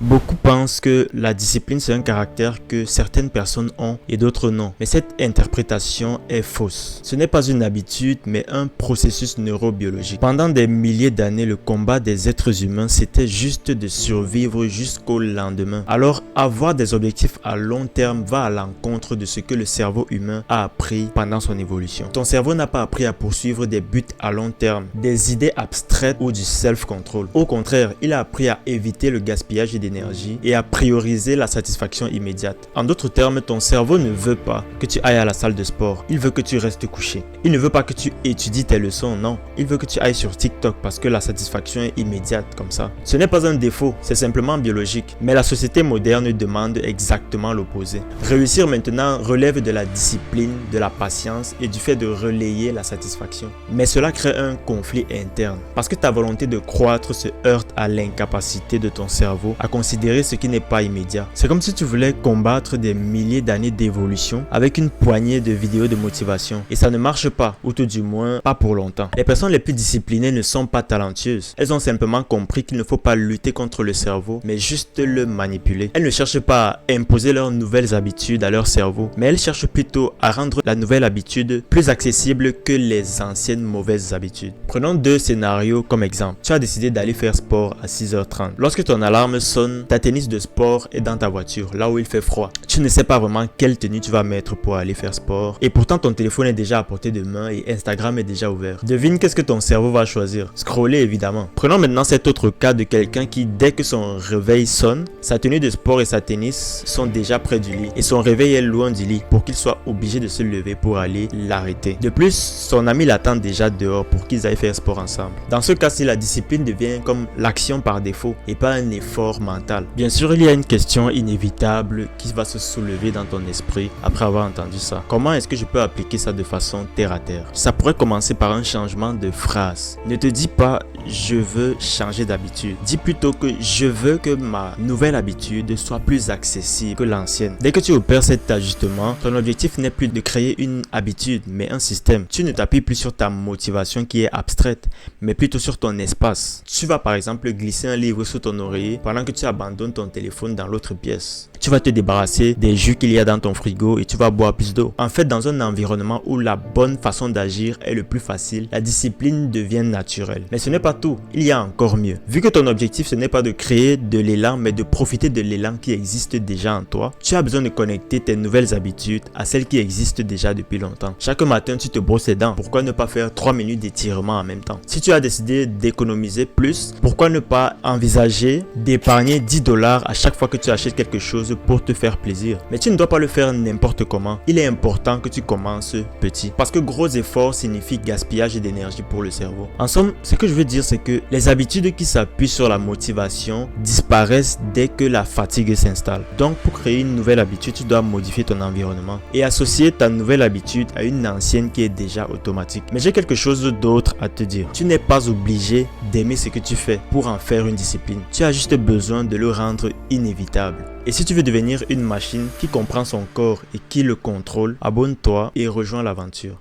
Beaucoup pensent que la discipline c'est un caractère que certaines personnes ont et d'autres non. Mais cette interprétation est fausse. Ce n'est pas une habitude mais un processus neurobiologique. Pendant des milliers d'années, le combat des êtres humains c'était juste de survivre jusqu'au lendemain. Alors avoir des objectifs à long terme va à l'encontre de ce que le cerveau humain a appris pendant son évolution. Ton cerveau n'a pas appris à poursuivre des buts à long terme, des idées abstraites ou du self-control. Au contraire, il a appris à éviter le gaspillage d'énergie et à prioriser la satisfaction immédiate. En d'autres termes, ton cerveau ne veut pas que tu ailles à la salle de sport. Il veut que tu restes couché. Il ne veut pas que tu étudies tes leçons, non. Il veut que tu ailles sur TikTok parce que la satisfaction est immédiate comme ça. Ce n'est pas un défaut, c'est simplement biologique. Mais la société moderne demande exactement l'opposé. Réussir maintenant relève de la discipline, de la patience et du fait de relayer la satisfaction. Mais cela crée un conflit interne parce que ta volonté de croître se heurte à l'incapacité de ton cerveau à considérer ce qui n'est pas immédiat. C'est comme si tu voulais combattre des milliers d'années d'évolution avec une poignée de vidéos de motivation. Et ça ne marche pas, ou tout du moins pas pour longtemps. Les personnes les plus disciplinées ne sont pas talentueuses. Elles ont simplement compris qu'il ne faut pas lutter contre le cerveau, mais juste le manipuler. Elles ne cherchent pas à imposer leurs nouvelles habitudes à leur cerveau, mais elles cherchent plutôt à rendre la nouvelle habitude plus accessible que les anciennes mauvaises habitudes. Prenons deux scénarios comme exemple. Tu as décidé d'aller faire sport à 6h30. Lorsque ton alarme sonne, ta tennis de sport est dans ta voiture, là où il fait froid. Tu ne sais pas vraiment quelle tenue tu vas mettre pour aller faire sport. Et pourtant, ton téléphone est déjà à portée de main et Instagram est déjà ouvert. Devine qu'est-ce que ton cerveau va choisir. Scroller, évidemment. Prenons maintenant cet autre cas de quelqu'un qui, dès que son réveil sonne, sa tenue de sport et sa tennis sont déjà près du lit. Et son réveil est loin du lit pour qu'il soit obligé de se lever pour aller l'arrêter. De plus, son ami l'attend déjà dehors pour qu'ils aillent faire sport ensemble. Dans ce cas-ci, la discipline devient comme l'action par défaut et pas un effort mental. Bien sûr, il y a une question inévitable qui va se soulever dans ton esprit après avoir entendu ça. Comment est-ce que je peux appliquer ça de façon terre à terre? Ça pourrait commencer par un changement de phrase. Ne te dis pas « je veux changer d'habitude ». Dis plutôt que « je veux que ma nouvelle habitude soit plus accessible que l'ancienne ». Dès que tu opères cet ajustement, ton objectif n'est plus de créer une habitude, mais un système. Tu ne t'appuies plus sur ta motivation qui est abstraite, mais plutôt sur ton espace. Tu vas par exemple glisser un livre sous ton oreiller pendant que tu abandonnes ton téléphone dans l'autre pièce. Tu vas te débarrasser des jus qu'il y a dans ton frigo et tu vas boire plus d'eau. En fait, dans un environnement où la bonne façon d'agir est le plus facile, la discipline devient naturelle. Mais ce n'est pas tout, il y a encore mieux. Vu que ton objectif ce n'est pas de créer de l'élan mais de profiter de l'élan qui existe déjà en toi, tu as besoin de connecter tes nouvelles habitudes à celles qui existent déjà depuis longtemps. Chaque matin, tu te brosses les dents. Pourquoi ne pas faire 3 minutes d'étirement en même temps? Si tu as décidé d'économiser plus, pourquoi ne pas envisager d'épargner 10 $ à chaque fois que tu achètes quelque chose pour te faire plaisir? Mais tu ne dois pas le faire n'importe comment. Il est important que tu commences petit. Parce que gros efforts signifie gaspillage d'énergie pour le cerveau. En somme, ce que je veux dire, c'est que les habitudes qui s'appuient sur la motivation disparaissent dès que la fatigue s'installe. Donc, pour créer une nouvelle habitude, tu dois modifier ton environnement et associer ta nouvelle habitude à une ancienne qui est déjà automatique. Mais j'ai quelque chose d'autre à te dire. Tu n'es pas obligé d'aimer ce que tu fais pour en faire une discipline. Tu as juste besoin de le rendre inévitable. Et si tu veux devenir une machine qui comprend son corps et qui le contrôle, abonne-toi et rejoins l'aventure.